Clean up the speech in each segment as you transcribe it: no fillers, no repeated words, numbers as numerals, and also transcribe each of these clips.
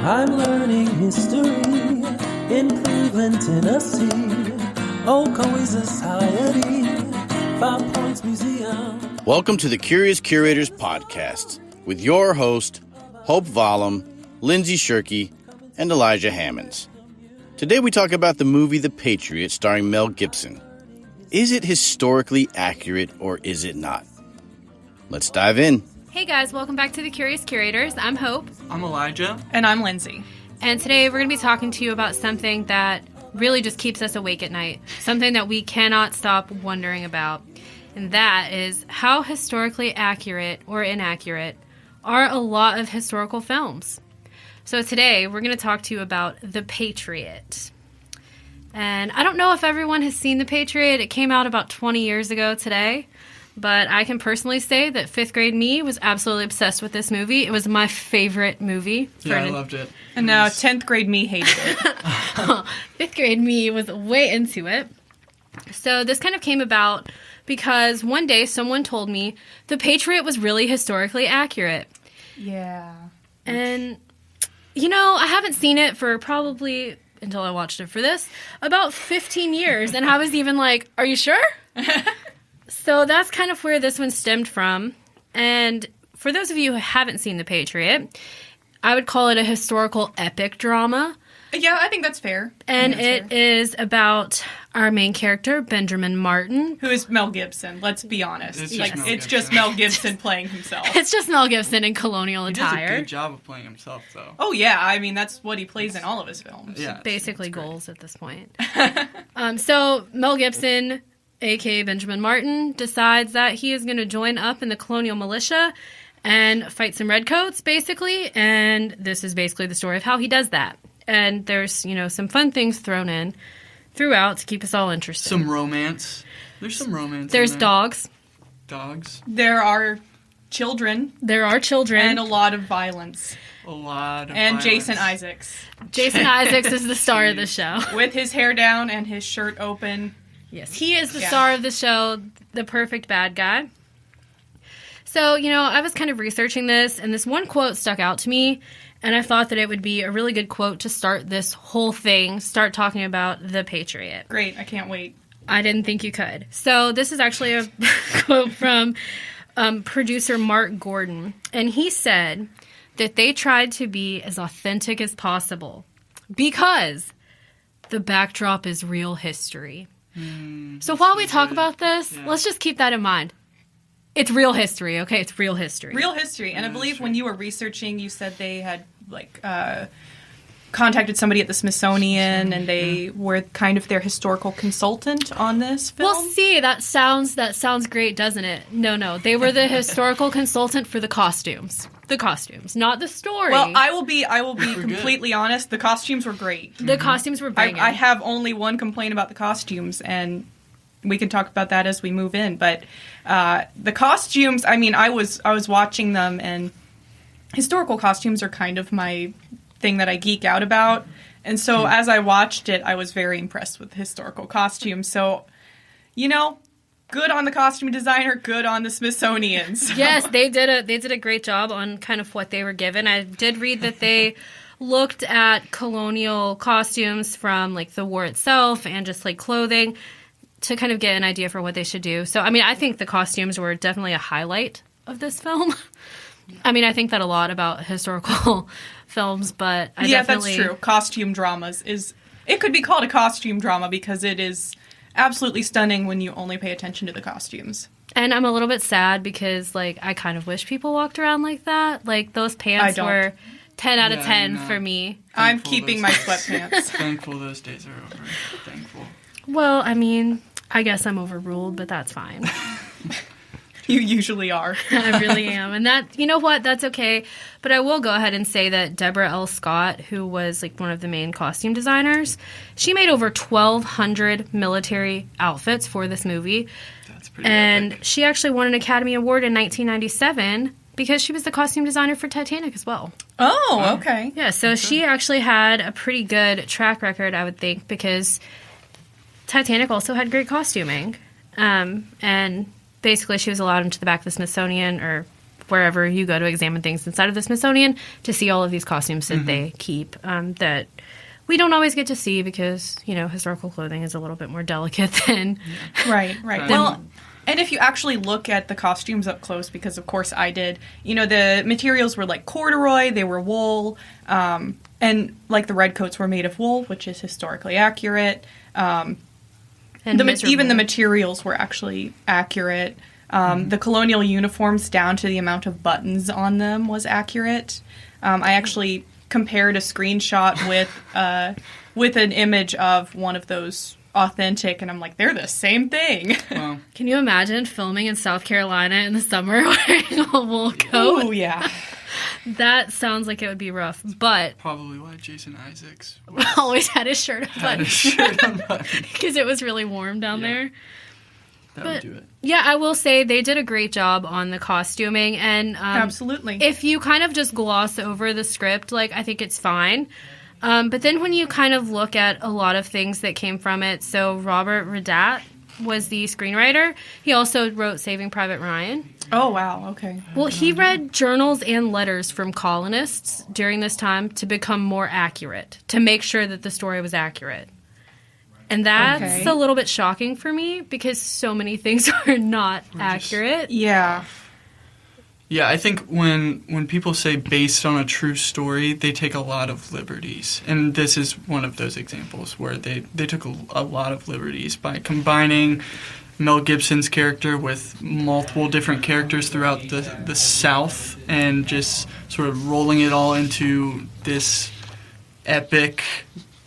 I'm learning history in Cleveland, Tennessee. Ocoee Society, 5 Points Museum. Welcome to the Curious Curators podcast with your host, Hope Vollm, Lindsay Shirkey, and Elijah Hammonds. Today we talk about the movie The Patriot starring Mel Gibson. Is it historically accurate or is it not? Let's dive in. Hey guys, welcome back to the Curious Curators. I'm Hope. I'm Elijah. And I'm Lindsay. And today we're going to be talking to you about something that really just keeps us awake at night. Something that we cannot stop wondering about. And that is how historically accurate or inaccurate are a lot of historical films. So today we're going to talk to you about The Patriot. And I don't know if everyone has seen The Patriot. It came out about 20 years ago today. But I can personally say that 5th grade me was absolutely obsessed with this movie. It was my favorite movie. I loved it. And now 10th grade me hated it. 5th grade me was way into it. So this kind of came about because one day someone told me The Patriot was really historically accurate. Yeah. And, you know, I haven't seen it for probably, until I watched it for this, about 15 years. And I was even like, are you sure? So that's kind of where this one stemmed from. And for those of you who haven't seen The Patriot, I would call it a historical epic drama. Yeah, I think that's fair. And it is about our main character, Benjamin Martin. Who is Mel Gibson, let's be honest. It's just Mel Gibson playing himself. It's just Mel Gibson in colonial attire. He does a good job of playing himself, though. Oh, yeah. I mean, that's what he plays in all of his films. Yeah, Basically goals at this point. So Mel Gibson, a.k.a. Benjamin Martin, decides that he is going to join up in the colonial militia and fight some redcoats, basically. And this is basically the story of how he does that. And there's, you know, some fun things thrown in throughout to keep us all interested. Some romance. There's some romance. There's in there. dogs. Dogs. There are children. There are children. And a lot of violence. A lot of And violence. Jason Isaacs. Jason Isaacs is the star of the show. With his hair down and his shirt open. Yes, he is the star of the show, the perfect bad guy. So, you know, I was kind of researching this, and this one quote stuck out to me, and I thought that it would be a really good quote to start this whole thing, start talking about The Patriot. Great, I can't wait. I didn't think you could. So this is actually a quote from producer Mark Gordon, and he said that they tried to be as authentic as possible because the backdrop is real history. So while we talk about this, let's just keep that in mind. It's real history, okay? It's real history. Real history. And I believe when you were researching, you said they had, contacted somebody at the Smithsonian, and they were kind of their historical consultant on this film. Well, see, that sounds great, doesn't it? No. They were the historical consultant for the costumes. The costumes, not the story. Well, I will be completely honest. The costumes were great. The costumes were banging. I have only one complaint about the costumes, and we can talk about that as we move in. But the costumes, I mean, I was watching them, and historical costumes are kind of my thing that I geek out about. And so as I watched it, I was very impressed with the historical costumes. So, you know, good on the costume designer, good on the Smithsonian. So. Yes, they did a great job on kind of what they were given. I did read that they looked at colonial costumes from like the war itself and just like clothing to kind of get an idea for what they should do. So, I mean, I think the costumes were definitely a highlight of this film. I mean, I think that a lot about historical films, but I definitely... that's true. Costume dramas it could be called a costume drama because it is absolutely stunning when you only pay attention to the costumes. And I'm a little bit sad because, like, I kind of wish people walked around like that. Like, those pants were 10 out of 10 for me. I'm keeping my sweatpants. Thankful those days are over. Thankful. Well, I mean, I guess I'm overruled, but that's fine. You usually are. I really am. And that, you know what, that's okay. But I will go ahead and say that Deborah L. Scott, who was like one of the main costume designers, she made over 1,200 military outfits for this movie. That's pretty And epic. she actually won an Academy Award in 1997 because she was the costume designer for Titanic as well. Oh, okay. Yeah, so she actually had a pretty good track record, I would think, because Titanic also had great costuming. And basically she was allowed into the back of the Smithsonian, or wherever you go to examine things inside of the Smithsonian to see all of these costumes that they keep that we don't always get to see because, historical clothing is a little bit more delicate than... Right. Well, and if you actually look at the costumes up close, because of course I did, the materials were like corduroy, they were wool, and like the red coats were made of wool, which is historically accurate. And even the materials were actually accurate. The colonial uniforms down to the amount of buttons on them was accurate. I actually compared a screenshot with an image of one of those authentic, and I'm like, they're the same thing. Wow. Can you imagine filming in South Carolina in the summer wearing a wool coat? Oh, yeah. That sounds like it would be rough, but... Probably why Jason Isaacs always had his shirt unbuttoned. Because it was really warm down there. That would do it. Yeah, I will say they did a great job on the costuming. And absolutely. If you kind of just gloss over the script, I think it's fine. But then when you kind of look at a lot of things that came from it, so Robert Radat was the screenwriter. He also wrote Saving Private Ryan. Oh, wow. Okay. Well, he read journals and letters from colonists during this time to become more accurate, to make sure that the story was accurate. And that's a little bit shocking for me because so many things are not accurate. Yeah. Yeah, I think when people say based on a true story, they take a lot of liberties. And this is one of those examples where they took a lot of liberties by combining Mel Gibson's character with multiple different characters throughout the South and just sort of rolling it all into this epic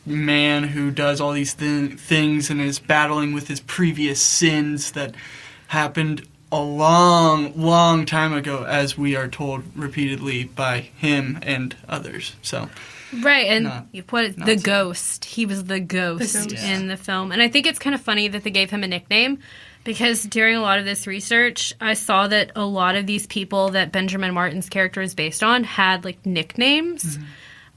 man who does all these things and is battling with his previous sins that happened a long time ago, as we are told repeatedly by him and others. So, right, and you put it, the ghost. He was the ghost in the film. And I think it's kind of funny that they gave him a nickname because during a lot of this research, I saw that a lot of these people that Benjamin Martin's character is based on had, nicknames.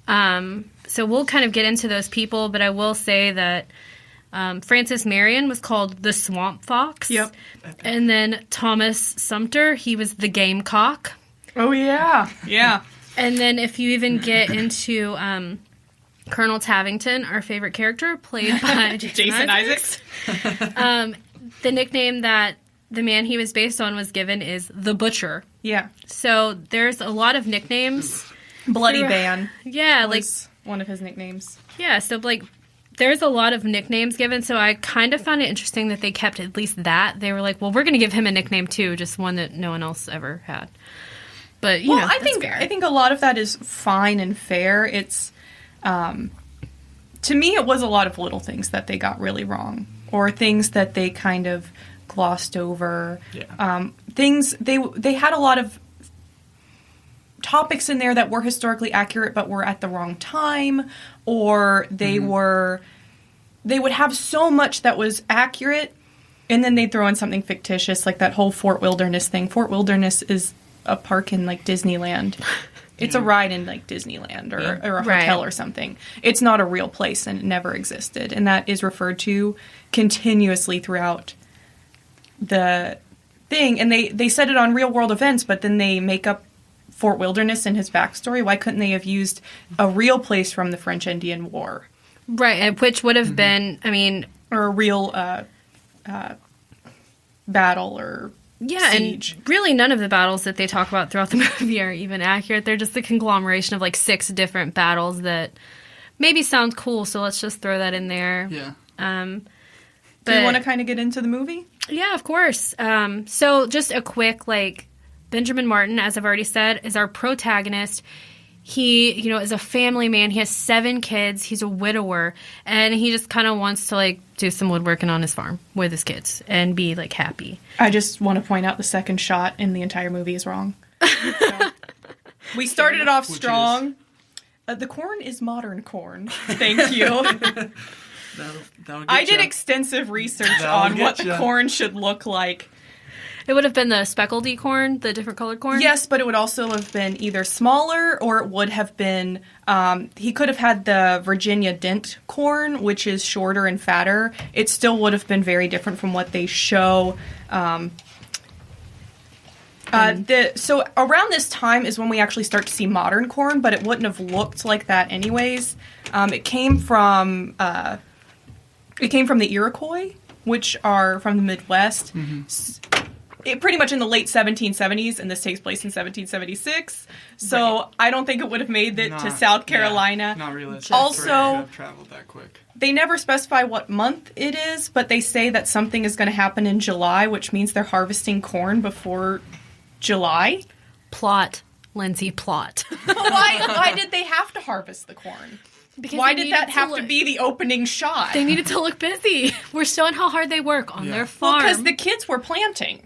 So we'll kind of get into those people, but I will say that Francis Marion was called the Swamp Fox. Yep. And then Thomas Sumter, he was the Gamecock. Oh, yeah. Yeah. And then if you even get into Colonel Tavington, our favorite character, played by Jason Isaacs. The nickname that the man he was based on was given is the Butcher. Yeah. So there's a lot of nicknames. Bloody Van. Yeah. Was one of his nicknames. Yeah, so, there's a lot of nicknames given, so I kind of found it interesting that they kept at least that. They were like, well, we're going to give him a nickname, too, just one that no one else ever had. But, I think a lot of that is fine and fair. It's, to me, it was a lot of little things that they got really wrong, or things that they kind of glossed over. Yeah. Things, they had a lot of topics in there that were historically accurate but were at the wrong time, or they would have so much that was accurate and then they'd throw in something fictitious, like that whole Fort Wilderness thing. Fort Wilderness is a park in Disneyland. It's a ride in Disneyland or a hotel or something. It's not a real place and it never existed, and that is referred to continuously throughout the thing. And they said it on real world events, but then they make up Fort Wilderness and his backstory. Why couldn't they have used a real place from the French Indian War? Right, which would have been, or a real battle or siege. And really none of the battles that they talk about throughout the movie are even accurate. They're just a conglomeration of 6 different battles that maybe sound cool, so let's just throw that in there. Yeah. Do you want to kind of get into the movie? Yeah, of course. So just a quick, Benjamin Martin, as I've already said, is our protagonist. He, is a family man. He has 7 kids. He's a widower. And he just kind of wants to, do some woodworking on his farm with his kids and be, happy. I just want to point out the second shot in the entire movie is wrong. So, we started it off strong. The corn is modern corn. Thank you. That'll I did extensive research on what the corn should look like. It would have been the speckledy corn, the different colored corn? Yes, but it would also have been either smaller or it would have been... he could have had the Virginia dent corn, which is shorter and fatter. It still would have been very different from what they show So around this time is when we actually start to see modern corn, but it wouldn't have looked like that anyways. It came from the Iroquois, which are from the Midwest. It pretty much in the late 1770s, and this takes place in 1776. So right. I don't think it would have made it to South Carolina. Not realistic. Also, to have traveled that quick. They never specify what month it is, but they say that something is going to happen in July, which means they're harvesting corn before July. Plot, Lindsay, plot. Why did they have to harvest the corn? Because why did that have to be the opening shot? They needed to look busy. We're showing how hard they work on their farm. Well, because the kids were planting.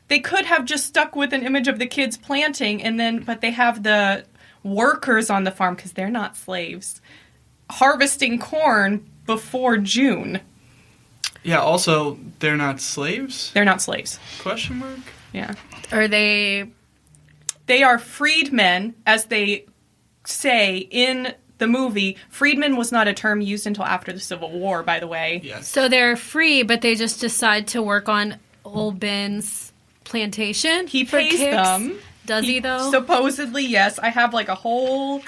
They could have just stuck with an image of the kids planting, but they have the workers on the farm, because they're not slaves, harvesting corn before June. Yeah, also, they're not slaves? They're not slaves. Question mark? Yeah. Are they... They are freedmen, as they say in the movie. Freedman was not a term used until after the Civil War, by the way. Yes. So they're free, but they just decide to work on Old Ben's plantation? He pays them. Does he, though? Supposedly, yes. I have like a whole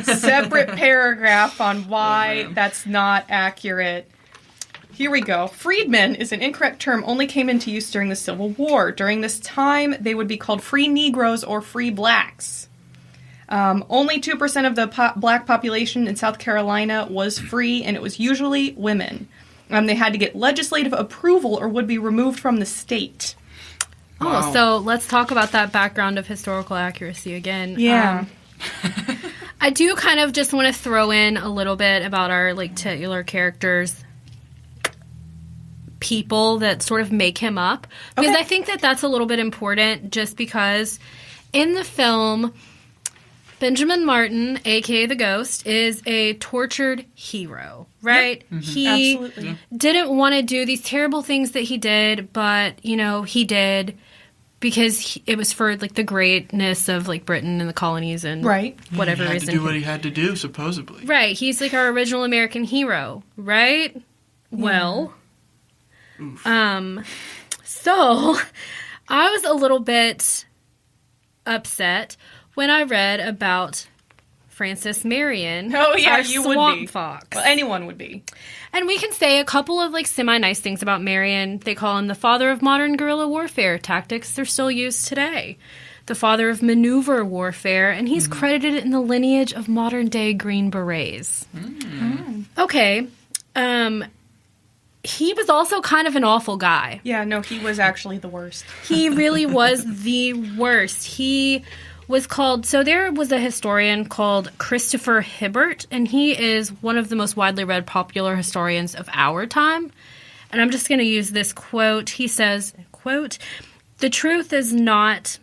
separate paragraph on why that's not accurate. Here we go. Freedmen is an incorrect term, only came into use during the Civil War. During this time, they would be called free Negroes or free blacks. Only 2% of the black population in South Carolina was free, and it was usually women. They had to get legislative approval or would be removed from the state. Oh, so let's talk about that background of historical accuracy again. Yeah. I do kind of just want to throw in a little bit about our titular characters, people that sort of make him up. Because I think that that's a little bit important, just because in the film, Benjamin Martin, a.k.a. the Ghost, is a tortured hero, right? Yep. He Absolutely. didn't want to do these terrible things that he did, but, he did because it was for, the greatness of, Britain and the colonies and whatever he had reason. to do what he had to do, supposedly. Right. He's, our original American hero, right? Yeah. Well, so I was a little bit upset when I read about Francis Marion. Oh, yeah, our you swamp would be. Fox. Well, anyone would be. And we can say a couple of, semi-nice things about Marion. They call him the father of modern guerrilla warfare tactics. They're still used today. The father of maneuver warfare, and he's credited in the lineage of modern-day Green Berets. Okay. He was also kind of an awful guy. Yeah, no, he was actually the worst. He really was the worst. He was called... So there was a historian called Christopher Hibbert, and he is one of the most widely read popular historians of our time. And I'm just going to use this quote. He says, quote, "The truth is not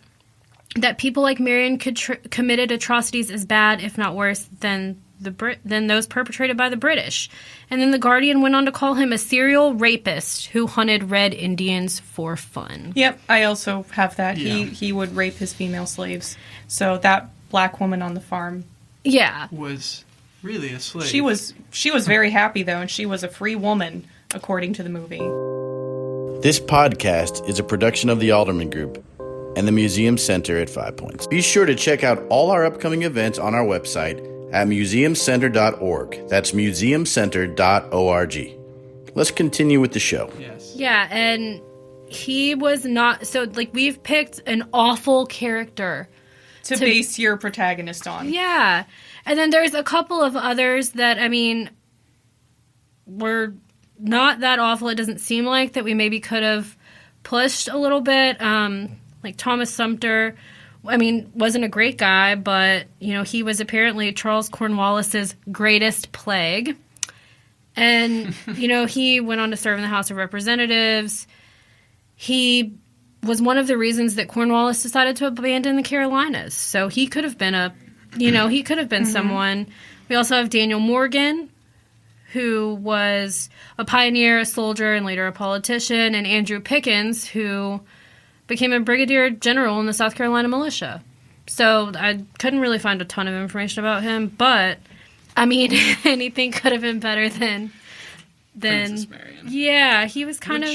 that people like Marion committed atrocities as bad, if not worse, than those perpetrated by the British." And then The Guardian went on to call him a serial rapist who hunted red Indians for fun. Yep, I also have that. Yeah. He would rape his female slaves. So that black woman on the farm... Yeah. Was really a slave. She was very happy, though, and she was a free woman, according to the movie. This podcast is a production of the Alderman Group and the Museum Center at 5 Points. Be sure to check out all our upcoming events on our website at museumcenter.org. That's museumcenter.org. Let's continue with the show. Yes. Yeah, and he was not... So, we've picked an awful character To base your protagonist on. Yeah. And then there's a couple of others that, were not that awful. It doesn't seem like that we maybe could have pushed a little bit. Like Thomas Sumter, wasn't a great guy, but, he was apparently Charles Cornwallis's greatest plague. And, he went on to serve in the House of Representatives. He was one of the reasons that Cornwallis decided to abandon the Carolinas. So he could have been someone. We also have Daniel Morgan, who was a pioneer, a soldier, and later a politician, and Andrew Pickens, who became a brigadier general in the South Carolina militia. So I couldn't really find a ton of information about him, but, anything could have been better than Francis Marion. Yeah, he was kind of...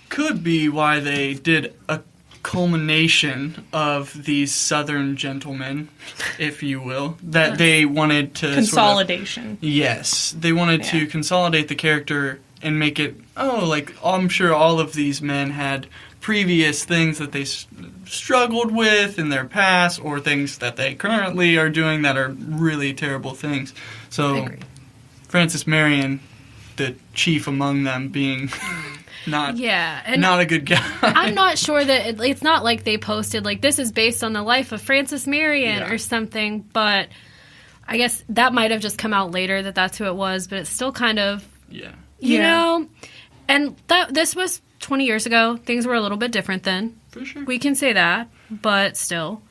Could be why they did a culmination of these Southern gentlemen, if you will, that they wanted to consolidation. Yes, they wanted to consolidate the character and make it, I'm sure all of these men had previous things that they struggled with in their past, or things that they currently are doing that are really terrible things. So Francis Marion, the chief among them, being not a good guy. I'm not sure that it's not like they posted like this is based on the life of Francis Marion or something, but I guess that might have just come out later that that's who it was, but it's still kind of you know, and this was 20 years ago. Things were a little bit different then. For sure. We can say that, but still.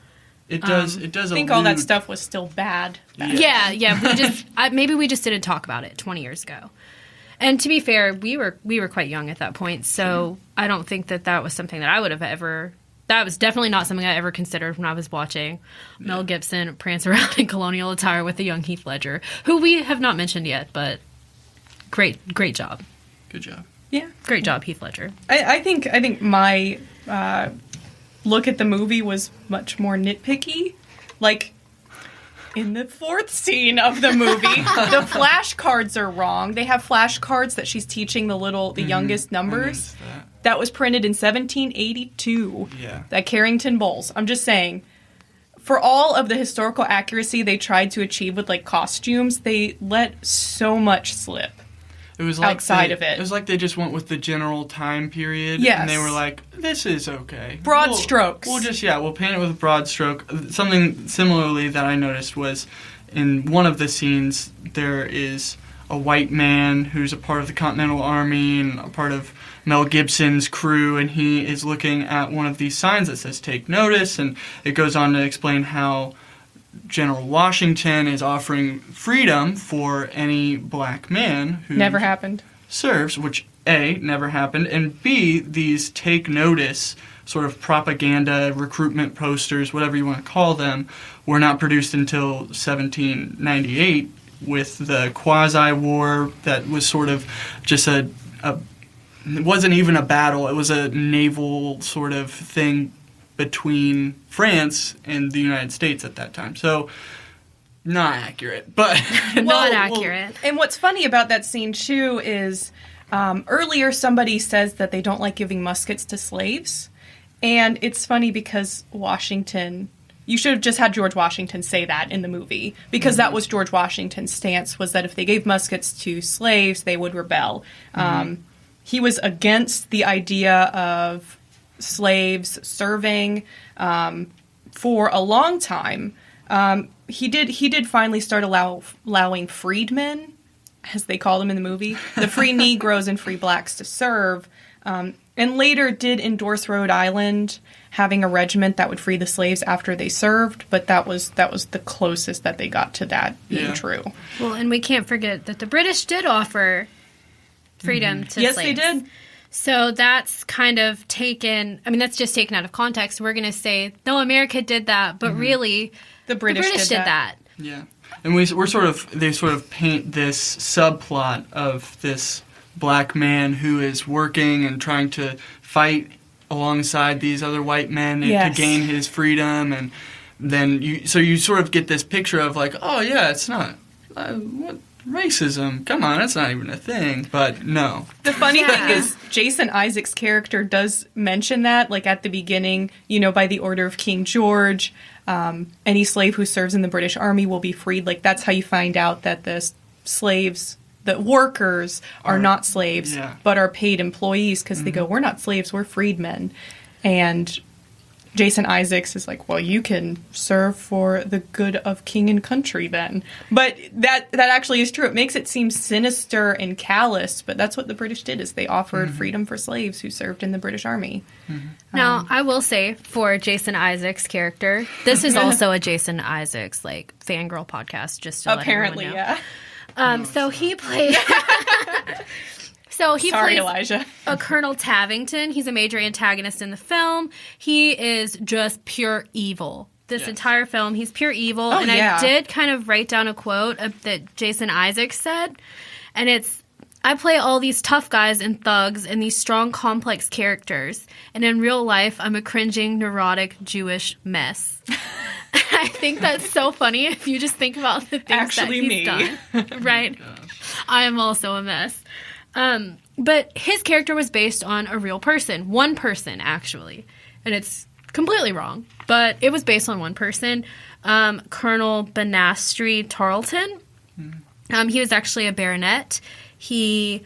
It does. I think all that stuff was still bad. Yeah. We just maybe we just didn't talk about it 20 years ago. And to be fair, we were quite young at that point, so I don't think that was something that I would have ever. That was definitely not something I ever considered when I was watching Mel Gibson prance around in colonial attire with the young Heath Ledger, who we have not mentioned yet, but great job. Good job. Yeah, great job, Heath Ledger. I think my look at the movie was much more nitpicky. Like, in the fourth scene of the movie, the flashcards are wrong. They have flashcards that she's teaching the youngest numbers. That was printed in 1782 at Carrington Bowls. I'm just saying, for all of the historical accuracy they tried to achieve with, like, costumes, they let so much slip. It was like outside of it. It was like they just went with the general time period. Yes. And they were like, this is okay. Broad strokes. We'll paint it with a broad stroke. Something similarly that I noticed was in one of the scenes, there is a white man who's a part of the Continental Army and a part of Mel Gibson's crew, and he is looking at one of these signs that says take notice, and it goes on to explain how General Washington is offering freedom for any black man who never happened serves, which A, never happened, and B, these take notice sort of propaganda, recruitment posters, whatever you want to call them, were not produced until 1798 with the quasi-war that was sort of just it wasn't even a battle, it was a naval sort of thing between France and the United States at that time. So, not accurate, but... not accurate. And what's funny about that scene, too, is earlier somebody says that they don't like giving muskets to slaves. And it's funny because Washington... You should have just had George Washington say that in the movie, because that was George Washington's stance, was that if they gave muskets to slaves, they would rebel. He was against the idea of slaves serving for a long time. He did finally start allowing freedmen, as they call them in the movie, the free Negroes and free blacks to serve, and later did endorse Rhode Island having a regiment that would free the slaves after they served, but that was the closest that they got to that being true. Well, and we can't forget that the British did offer freedom to slaves. Yes, they did. So that's kind of that's just taken out of context. We're going to say, no, America did that, but really, the British did that. Yeah. And they sort of paint this subplot of this black man who is working and trying to fight alongside these other white men to gain his freedom. And then you sort of get this picture of like, oh yeah, it's not, what? Racism, come on, that's not even a thing. But no. The funny thing is, Jason Isaacs' character does mention that, like at the beginning, by the order of King George, any slave who serves in the British Army will be freed. Like, that's how you find out that the slaves, the workers, are not slaves, but are paid employees, because they go, we're not slaves, we're freedmen. And Jason Isaacs is like, well, you can serve for the good of king and country then. But that actually is true. It makes it seem sinister and callous, but that's what the British did, is they offered freedom for slaves who served in the British Army. Now, I will say, for Jason Isaacs' character, this is also a Jason Isaacs, fangirl podcast, just to apparently, let everyone know. So he played... Sorry, plays Elijah. a Colonel Tavington. He's a major antagonist in the film. He is just pure evil. This entire film, he's pure evil. I did kind of write down a quote that Jason Isaacs said, and it's, I play all these tough guys and thugs and these strong, complex characters. And in real life, I'm a cringing, neurotic, Jewish mess. I think that's so funny if you just think about the things Actually that he's done. Right? I am also a mess. But his character was based on a real person. One person, actually. And it's completely wrong. But it was based on one person. Colonel Banastri Tarleton. He was actually a baronet. He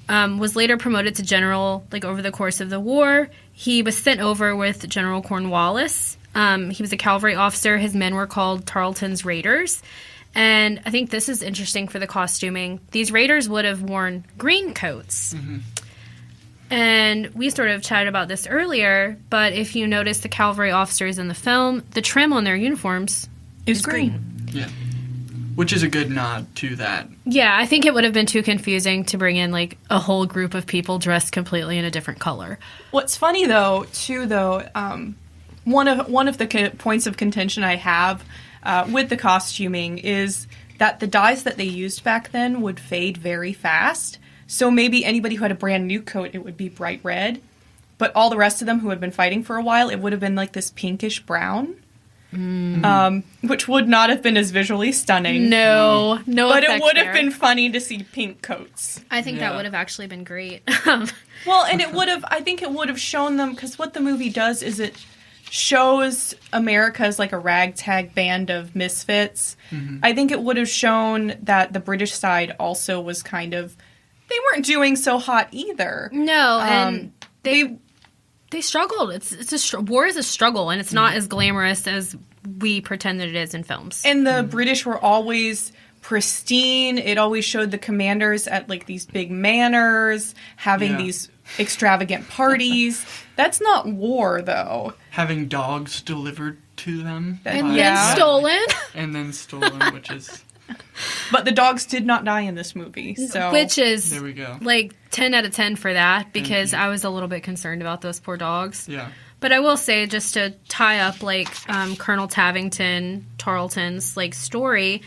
was later promoted to general, like, over the course of the war. He was sent over with General Cornwallis. He was a cavalry officer. His men were called Tarleton's Raiders. And I think this is interesting for the costuming. These raiders would have worn green coats. And we sort of chatted about this earlier, but if you notice the cavalry officers in the film, the trim on their uniforms is green. Yeah. Which is a good nod to that. Yeah, I think it would have been too confusing to bring in, like, a whole group of people dressed completely in a different color. What's funny, though, one of the points of contention I have with the costuming is that the dyes that they used back then would fade very fast. So maybe anybody who had a brand new coat, it would be bright red. But all the rest of them who had been fighting for a while, it would have been like this pinkish brown. Which would not have been as visually stunning. No but it would there. have been funny to see pink coats. I think that would have actually been great. Well, and I think it would have shown them, because what the movie does is it shows America as like a ragtag band of misfits. I think it would have shown that the British side also was kind of, they weren't doing so hot either. No, and they struggled. War is a struggle, and it's not as glamorous as we pretend that it is in films. And the British were always pristine. It always showed the commanders at like these big manors, having these extravagant parties. That's not war, though. Having dogs delivered to them. And then stolen. And then stolen, which is... But the dogs did not die in this movie, so... Which is, there we go. like, 10 out of 10 for that, because I was a little bit concerned about those poor dogs. Yeah. But I will say, just to tie up, like, Colonel Tarleton's, like, story,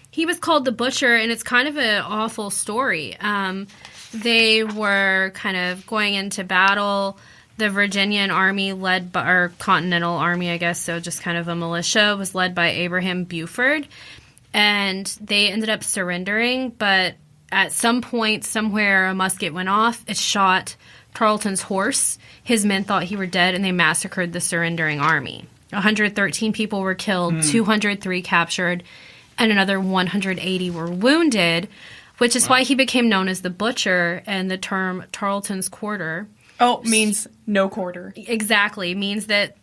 he was called the Butcher, and it's kind of an awful story. They were kind of going into battle. The Virginian Army or Continental Army, I guess, so just kind of a militia, was led by Abraham Buford. And they ended up surrendering, but at some point, somewhere, a musket went off. It shot Tarleton's horse. His men thought he were dead, and they massacred the surrendering army. 113 people were killed, 203 captured, and another 180 were wounded, which is why he became known as the Butcher, and the term Tarleton's Quarter. Oh, means no quarter. Exactly. Means that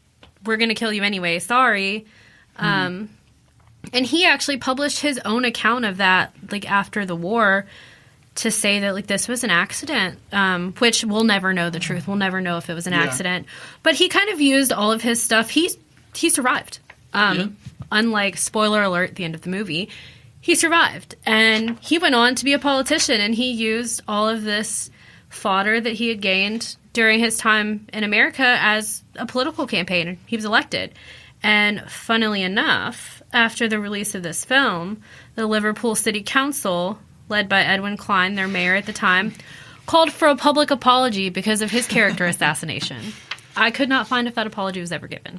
we're going to kill you anyway. Sorry. And he actually published his own account of that, like, after the war, to say that, like, this was an accident, which we'll never know the truth. We'll never know if it was an accident. But he kind of used all of his stuff. He survived. Unlike, spoiler alert, the end of the movie, he survived. And he went on to be a politician, and he used all of this fodder that he had gained during his time in America as a political campaign. He was elected. And funnily enough, after the release of this film, the Liverpool City Council, led by Edwin Klein, their mayor at the time, called for a public apology because of his character assassination. I could not find if that apology was ever given.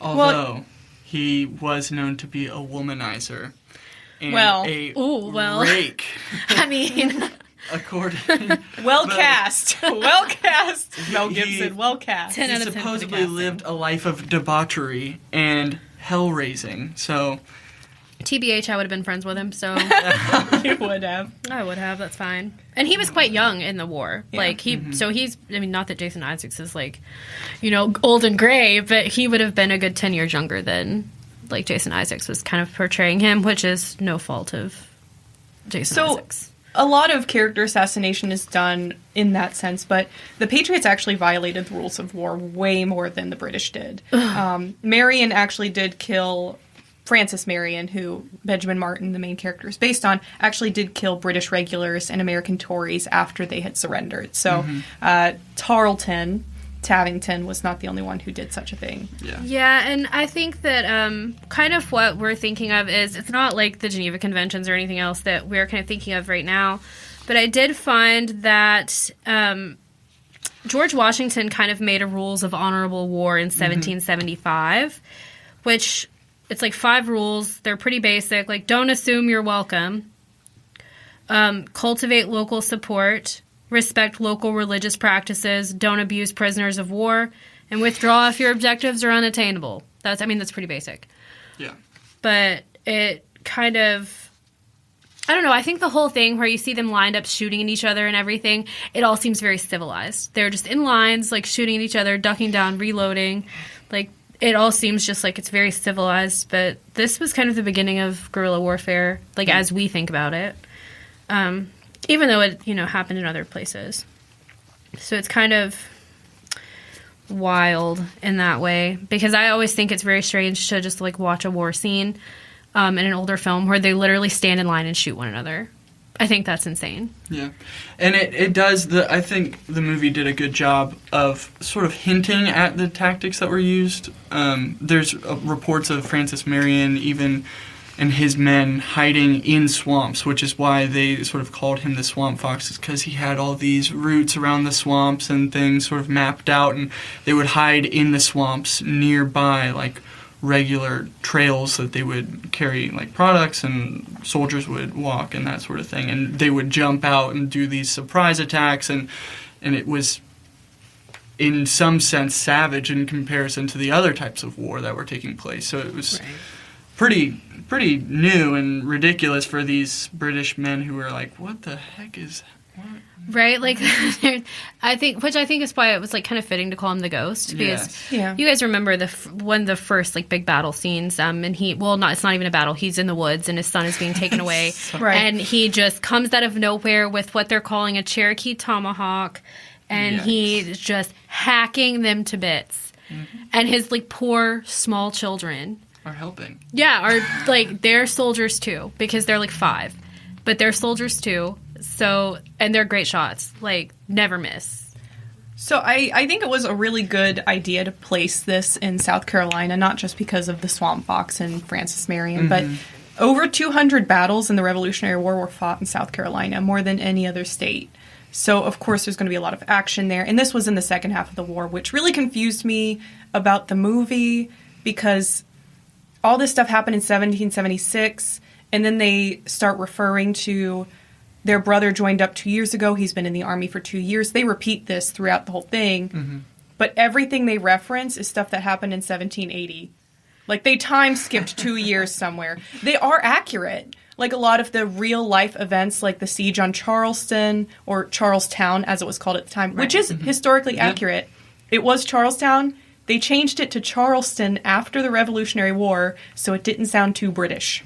Although he was known to be a womanizer and rake. I mean... Well cast. Mel Gibson, well cast. 10 out He of 10 supposedly lived a life of debauchery and hell-raising, so... TBH, I would have been friends with him, so... You would have. I would have, that's fine. And he was quite young in the war. Yeah. Like, so he's... I mean, not that Jason Isaacs is, like, you know, old and gray, but he would have been a good 10 years younger than, like, Jason Isaacs was kind of portraying him, which is no fault of Jason Isaacs. A lot of character assassination is done in that sense, but the Patriots actually violated the rules of war way more than the British did. Marion actually did kill... Francis Marion, who Benjamin Martin, the main character, is based on, actually did kill British regulars and American Tories after they had surrendered. So Tavington was not the only one who did such a thing. Yeah, and I think that kind of what we're thinking of is, it's not like the Geneva Conventions or anything else that we're kind of thinking of right now, But I did find that George Washington kind of made a rules of honorable war in 1775, which it's like 5 rules. They're pretty basic. Like, don't assume you're welcome. Cultivate local support. Respect local religious practices. Don't abuse prisoners of war. And withdraw if your objectives are unattainable. That's pretty basic. Yeah. But it kind of, I don't know, I think the whole thing where you see them lined up shooting at each other and everything, it all seems very civilized. They're just in lines, like, shooting at each other, ducking down, reloading. Like, it all seems just like it's very civilized. But this was kind of the beginning of guerrilla warfare, like, as we think about it. Even though it, happened in other places. So it's kind of wild in that way, because I always think it's very strange to just, like, watch a war scene in an older film where they literally stand in line and shoot one another. I think that's insane. Yeah. And it does, I think the movie did a good job of sort of hinting at the tactics that were used. There's reports of Francis Marion even and his men hiding in swamps, which is why they sort of called him the Swamp Fox, because he had all these routes around the swamps and things sort of mapped out, and they would hide in the swamps nearby, like, regular trails that they would carry, like, products, and soldiers would walk and that sort of thing, and they would jump out and do these surprise attacks, and it was, in some sense, savage in comparison to the other types of war that were taking place. So it was pretty new and ridiculous for these British men who were like, what the heck is... What? Right, like, I think is why it was, like, kind of fitting to call him the Ghost, because you guys remember one of the first, like, big battle scenes, and it's not even a battle, he's in the woods, and his son is being taken away, and he just comes out of nowhere with what they're calling a Cherokee tomahawk, and he's just hacking them to bits, and his, like, poor, small children are helping. Yeah, are, like, they're soldiers, too, because they're, like, 5, but they're soldiers, too. So, and they're great shots. Like, never miss. So I think it was a really good idea to place this in South Carolina, not just because of the Swamp Fox and Francis Marion, but over 200 battles in the Revolutionary War were fought in South Carolina, more than any other state. So, of course, there's going to be a lot of action there. And this was in the second half of the war, which really confused me about the movie, because all this stuff happened in 1776, and then they start referring to... Their brother joined up 2 years ago. He's been in the Army for 2 years. They repeat this throughout the whole thing. But everything they reference is stuff that happened in 1780. Like, they time skipped 2 years somewhere. They are accurate. Like, a lot of the real-life events, like the siege on Charleston, or Charlestown, as it was called at the time, which is historically accurate. It was Charlestown. They changed it to Charleston after the Revolutionary War, so it didn't sound too British.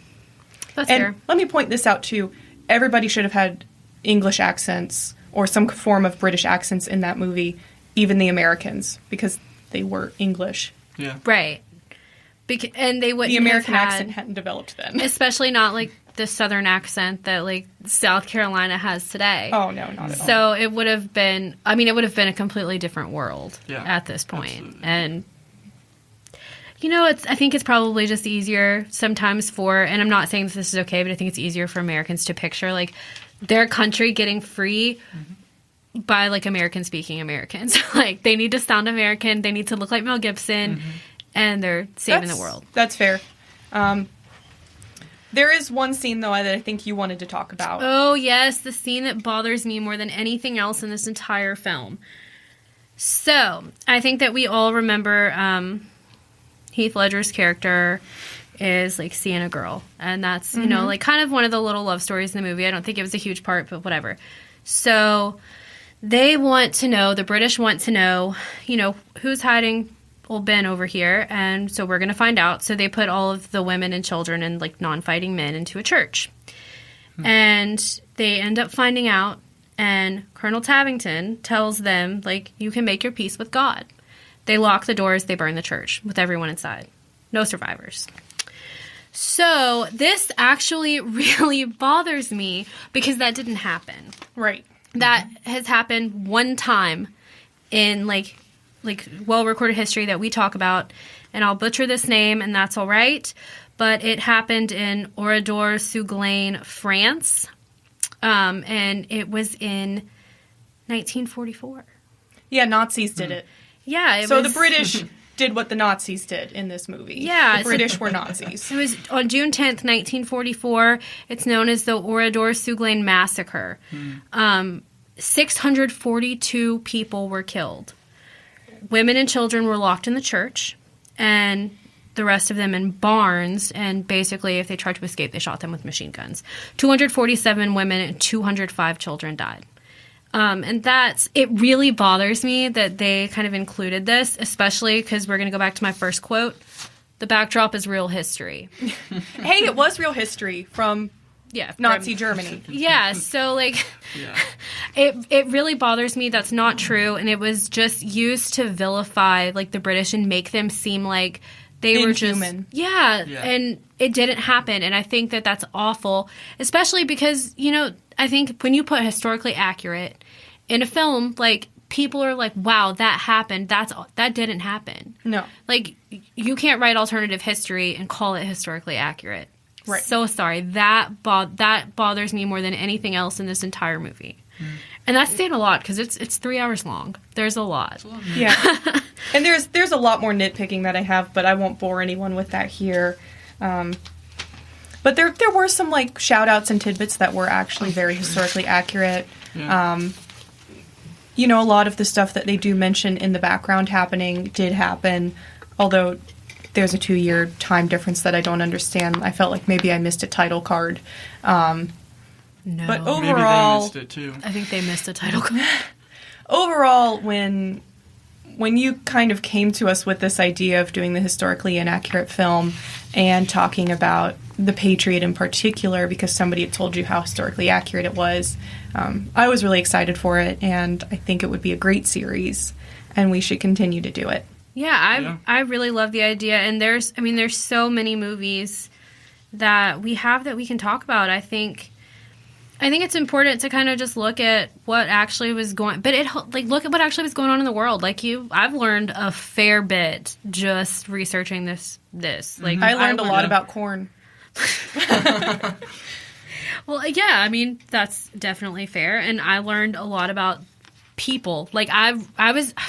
That's fair. Let me point this out, too. Everybody should have had English accents or some form of British accents in that movie, even the Americans, because they were English. Yeah. Right. And they wouldn't The American have accent hadn't developed then. Especially not, like, the Southern accent that, like, South Carolina has today. Oh, no, not at all. So it would have been, it would have been a completely different world at this point. Absolutely. And... I think it's probably just easier sometimes and I'm not saying this is okay, but I think it's easier for Americans to picture, like, their country getting free by, like, American-speaking Americans. Like, they need to sound American, they need to look like Mel Gibson, and they're saving the world. That's fair. There is one scene, though, that I think you wanted to talk about. Oh, yes, the scene that bothers me more than anything else in this entire film. So, I think that we all remember... Heath Ledger's character is, like, seeing a girl. And that's, like, kind of one of the little love stories in the movie. I don't think it was a huge part, but whatever. So they want to know, the British want to know, who's hiding old Ben over here. And so we're going to find out. So they put all of the women and children and, like, non-fighting men into a church. And they end up finding out. And Colonel Tabington tells them, like, you can make your peace with God. They lock the doors, they burn the church with everyone inside. No survivors. So this actually really bothers me because that didn't happen. Right. That has happened one time in, like well-recorded history that we talk about. And I'll butcher this name, and that's all right. But it happened in Oradour-sur-Glane, France. and it was in 1944. Yeah, Nazis did it. Yeah. So the British did what the Nazis did in this movie. Yeah. The British were Nazis. It was on June 10th, 1944. It's known as the Oradour-Souglane Massacre. 642 people were killed. Women and children were locked in the church, and the rest of them in barns, and basically if they tried to escape, they shot them with machine guns. 247 women and 205 children died. And it really bothers me that they kind of included this, especially because we're going to go back to my first quote. The backdrop is real history. Hey, it was real history from Nazi Germany. Yeah, so it really bothers me that's not true, and it was just used to vilify the British and make them seem like they inhuman. Were just and it didn't happen, and I think that that's awful, especially because I think when you put historically accurate in a film, people are like, wow, that happened. That didn't happen. No. You can't write alternative history and call it historically accurate. Right. So sorry. That bothers me more than anything else in this entire movie. And that's saying a lot because it's 3 hours long. There's a lot. Yeah. And there's a lot more nitpicking that I have, but I won't bore anyone with that here. But there were some shout outs and tidbits that were actually very historically accurate. Yeah. A lot of the stuff that they do mention in the background happening did happen, although there's a 2-year time difference that I don't understand. I felt like maybe I missed a title card. No. But overall, maybe they missed it too. I think they missed a title card. Overall, when you kind of came to us with this idea of doing the historically inaccurate film and talking about the Patriot in particular, because somebody had told you how historically accurate it was, I was really excited for it, and I think it would be a great series, and we should continue to do it. Yeah, I really love the idea, and there's so many movies that we have that we can talk about. I think it's important to kind of just look at what actually was going, but look at what actually was going on in the world. I've learned a fair bit just researching this. I learned a lot about corn. Well, yeah, that's definitely fair, and I learned a lot about people. I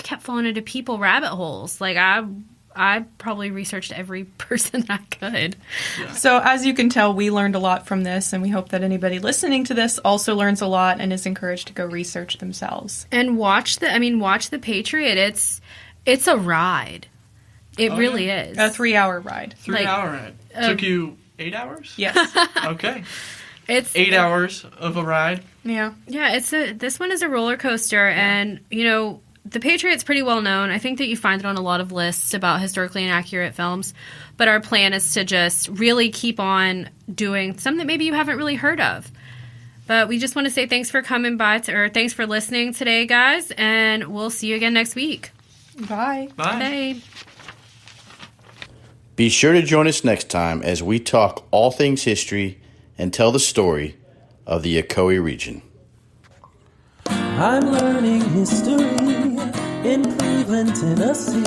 kept falling into people rabbit holes. I probably researched every person I could. Yeah. So as you can tell, we learned a lot from this, and we hope that anybody listening to this also learns a lot and is encouraged to go research themselves. And watch the Patriot. It's a ride. It really is. A 3-hour ride. 3-hour ride. Took you 8 hours? Yes. Okay. It's 8 hours of a ride. Yeah. Yeah, this one is a roller coaster, and the Patriot's pretty well known. I think that you find it on a lot of lists about historically inaccurate films, but our plan is to just really keep on doing something that maybe you haven't really heard of. But we just want to say thanks for coming by, or thanks for listening today, guys, and we'll see you again next week. Bye. Bye. Be sure to join us next time as we talk all things history and tell the story of the Ocoee region. I'm learning history in Cleveland, Tennessee.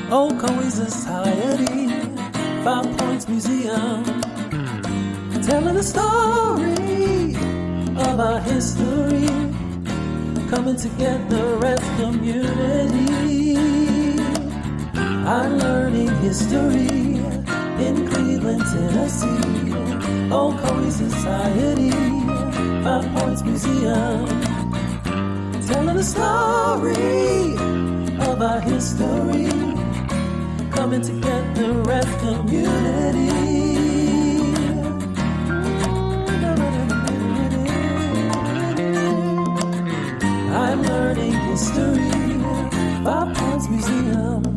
Ocoee Society, 5 Points Museum, telling the story of our history, coming together as community. I'm learning history in Cleveland, Tennessee. Ocoee Society, 5 Points Museum, telling the story of our history, coming together as community. I'm learning history, 5 Points Museum.